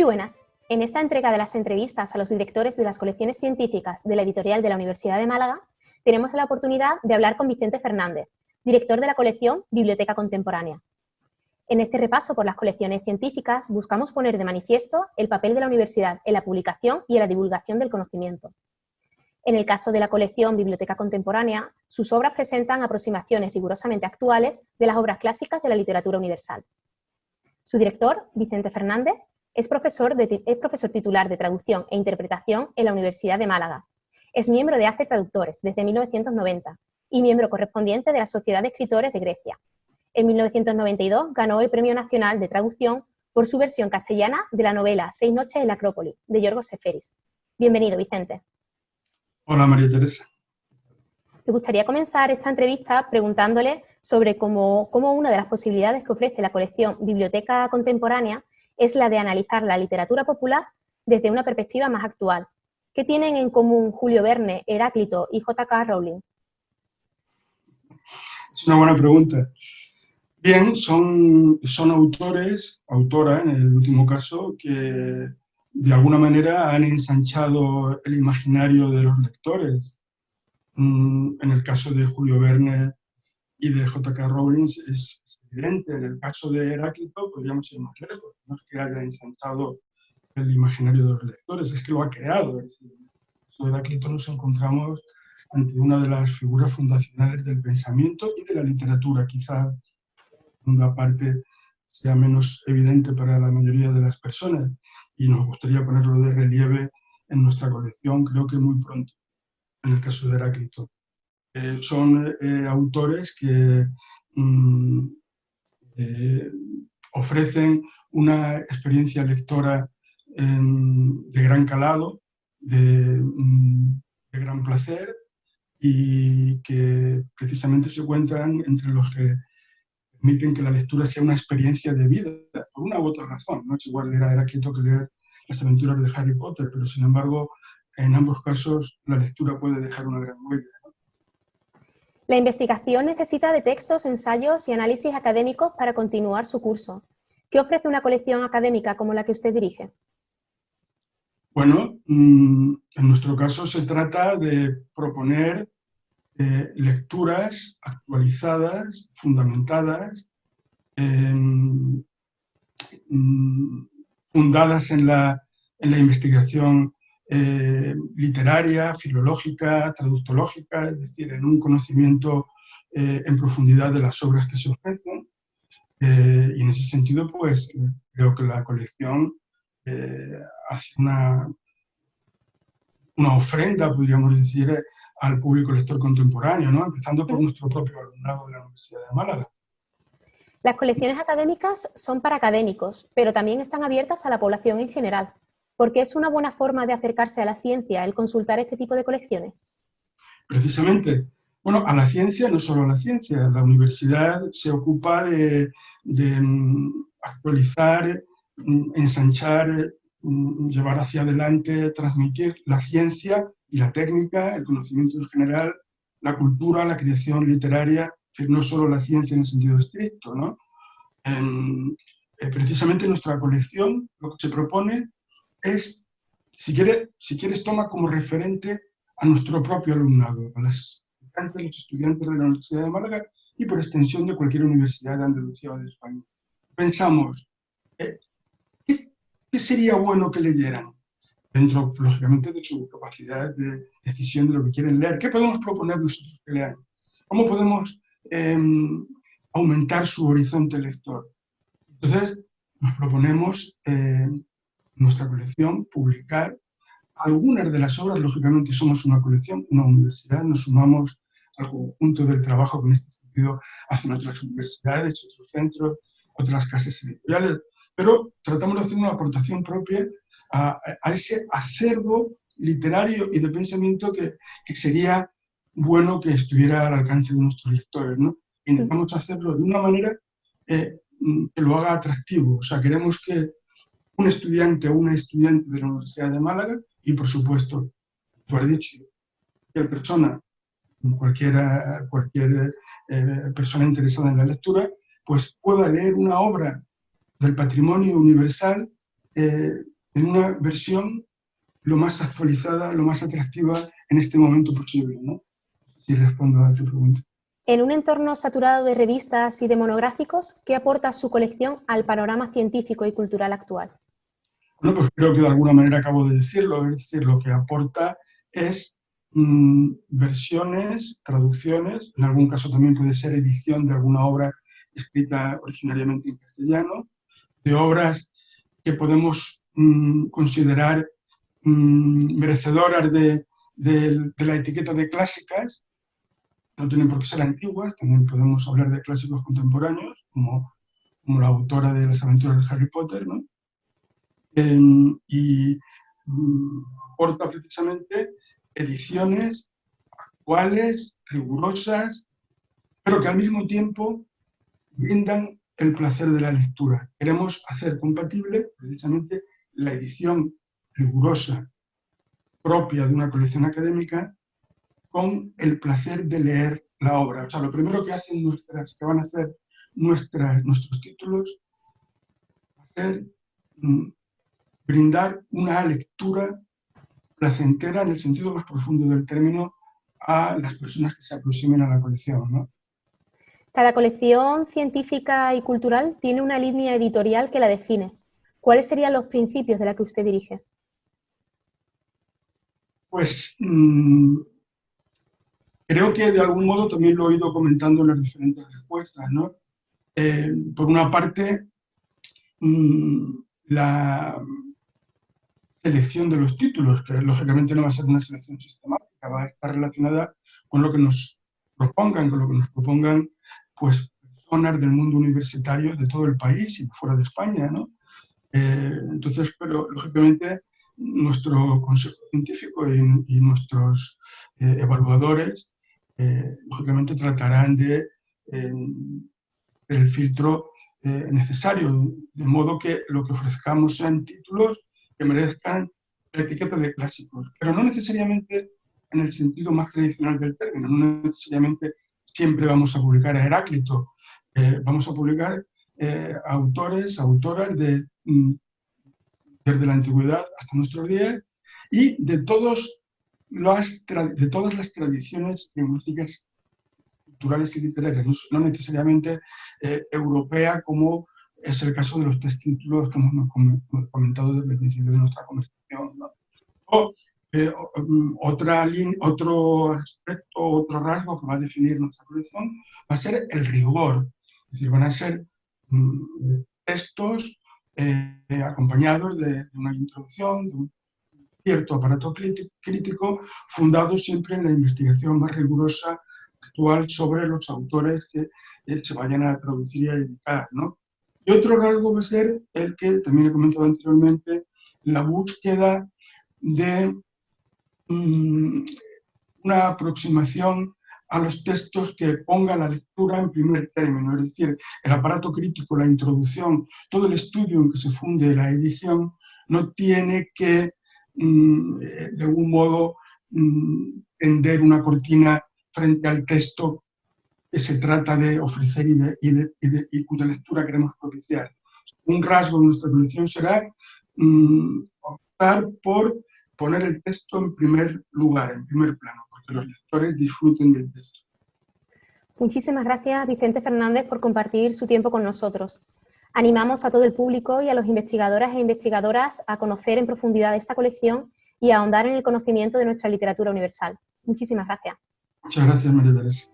Muy buenas. En esta entrega de las entrevistas a los directores de las colecciones científicas de la editorial de la Universidad de Málaga, tenemos la oportunidad de hablar con Vicente Fernández, director de la colección Biblioteca Contemporánea. En este repaso por las colecciones científicas buscamos poner de manifiesto el papel de la universidad en la publicación y en la divulgación del conocimiento. En el caso de la colección Biblioteca Contemporánea, sus obras presentan aproximaciones rigurosamente actuales de las obras clásicas de la literatura universal. Su director, Vicente Fernández, es profesor titular de Traducción e Interpretación en la Universidad de Málaga. Es miembro de ACE Traductores desde 1990 y miembro correspondiente de la Sociedad de Escritores de Grecia. En 1992 ganó el Premio Nacional de Traducción por su versión castellana de la novela Seis noches en la Acrópolis, de Yorgos Seferis. Bienvenido, Vicente. Hola, María Teresa. Me gustaría comenzar esta entrevista preguntándole sobre cómo una de las posibilidades que ofrece la colección Biblioteca Contemporánea es la de analizar la literatura popular desde una perspectiva más actual. ¿Qué tienen en común Julio Verne, Heráclito y J.K. Rowling? Es una buena pregunta. Bien, son autoras en el último caso, que de alguna manera han ensanchado el imaginario de los lectores. En el caso de Julio Verne y de J.K. Rowling es evidente. En el caso de Heráclito podríamos ir más lejos. No es que haya ensanchado el imaginario de los lectores, es que lo ha creado. Es decir, en el caso de Heráclito nos encontramos ante una de las figuras fundacionales del pensamiento y de la literatura. Quizá la segunda parte sea menos evidente para la mayoría de las personas y nos gustaría ponerlo de relieve en nuestra colección, creo que muy pronto, en el caso de Heráclito. Son autores que ofrecen una experiencia lectora de gran calado, de gran placer, y que precisamente se encuentran entre los que permiten que la lectura sea una experiencia de vida, por una u otra razón. No es igual leer a Heráclito que leer las aventuras de Harry Potter, pero sin embargo, en ambos casos la lectura puede dejar una gran huella. La investigación necesita de textos, ensayos y análisis académicos para continuar su curso. ¿Qué ofrece una colección académica como la que usted dirige? Bueno, en nuestro caso se trata de proponer lecturas actualizadas, fundamentadas, fundadas en la investigación literaria, filológica, traductológica, es decir, en un conocimiento en profundidad de las obras que se ofrecen. Y en ese sentido, pues, creo que la colección hace una ofrenda, podríamos decir, al público lector contemporáneo, ¿no? Empezando por nuestro propio alumnado de la Universidad de Málaga. Las colecciones académicas son para académicos, pero también están abiertas a la población en general. ¿Por qué es una buena forma de acercarse a la ciencia el consultar este tipo de colecciones? Precisamente, bueno, a la ciencia, no solo a la ciencia, la universidad se ocupa de actualizar, ensanchar, llevar hacia adelante, transmitir la ciencia y la técnica, el conocimiento en general, la cultura, la creación literaria, es decir, no solo la ciencia en el sentido estricto, ¿no? Precisamente nuestra colección lo que se propone es, si quieres, toma como referente a nuestro propio alumnado, a los estudiantes de la Universidad de Málaga y por extensión de cualquier universidad de Andalucía o de España. Pensamos, ¿qué sería bueno que leyeran? Dentro, lógicamente, de su capacidad de decisión de lo que quieren leer. ¿Qué podemos proponer nosotros que lean? ¿Cómo podemos aumentar su horizonte lector? Entonces, nos proponemos en nuestra colección publicar algunas de las obras. Lógicamente somos una colección, una universidad, nos sumamos al conjunto del trabajo que en este sentido hacen otras universidades, otros centros, otras casas editoriales, pero tratamos de hacer una aportación propia a ese acervo literario y de pensamiento que sería bueno que estuviera al alcance de nuestros lectores, ¿no? Intentamos hacerlo de una manera que lo haga atractivo. O sea, queremos que un estudiante o una estudiante de la Universidad de Málaga, y por supuesto, tú has dicho, cualquier persona interesada en la lectura, pues pueda leer una obra del patrimonio universal en una versión lo más actualizada, lo más atractiva en este momento posible, ¿no? Si respondo a tu pregunta. En un entorno saturado de revistas y de monográficos, ¿qué aporta su colección al panorama científico y cultural actual? Bueno, pues creo que de alguna manera acabo de decirlo, es decir, lo que aporta es versiones, traducciones, en algún caso también puede ser edición de alguna obra escrita originariamente en castellano, de obras que podemos considerar merecedoras de la etiqueta de clásicas. No tienen por qué ser antiguas, también podemos hablar de clásicos contemporáneos, como la autora de las aventuras de Harry Potter, ¿no? Y aporta precisamente ediciones actuales, rigurosas, pero que al mismo tiempo brindan el placer de la lectura. Queremos hacer compatible precisamente la edición rigurosa propia de una colección académica con el placer de leer la obra. O sea, lo primero que hacen que van a hacer nuestros títulos, va a ser brindar una lectura placentera en el sentido más profundo del término a las personas que se aproximen a la colección, ¿no? Cada colección científica y cultural tiene una línea editorial que la define. ¿Cuáles serían los principios de la que usted dirige? Pues creo que de algún modo también lo he ido comentando en las diferentes respuestas, ¿no? Por una parte, la selección de los títulos, que lógicamente no va a ser una selección sistemática, va a estar relacionada con lo que nos propongan, pues, personas del mundo universitario de todo el país y fuera de España, ¿no? Entonces, pero lógicamente nuestro consejo científico y nuestros evaluadores, lógicamente tratarán de el filtro necesario, de modo que lo que ofrezcamos sean títulos que merezcan la etiqueta de clásicos, pero no necesariamente en el sentido más tradicional del término, no necesariamente siempre vamos a publicar a Heráclito, vamos a publicar autores, autoras desde la antigüedad hasta nuestros días y de todas las tradiciones lingüísticas, culturales y literarias, no necesariamente europea, como es el caso de los tres títulos que hemos comentado desde el principio de nuestra conversación, ¿no? O otro aspecto, otro rasgo que va a definir nuestra colección va a ser el rigor, es decir, van a ser textos acompañados de una introducción, de un cierto aparato crítico, fundado siempre en la investigación más rigurosa actual sobre los autores que se vayan a traducir y a editar, ¿no? Y otro rasgo va a ser el que también he comentado anteriormente, la búsqueda de una aproximación a los textos que ponga la lectura en primer término, es decir, el aparato crítico, la introducción, todo el estudio en que se funde la edición no tiene que, de algún modo, tender una cortina frente al texto que se trata de ofrecer y cuya lectura queremos propiciar. Un rasgo de nuestra colección será optar por poner el texto en primer lugar, en primer plano, porque los lectores disfruten del texto. Muchísimas gracias, Vicente Fernández, por compartir su tiempo con nosotros. Animamos a todo el público y a los investigadores e investigadoras a conocer en profundidad esta colección y a ahondar en el conocimiento de nuestra literatura universal. Muchísimas gracias. Muchas gracias, María Teresa.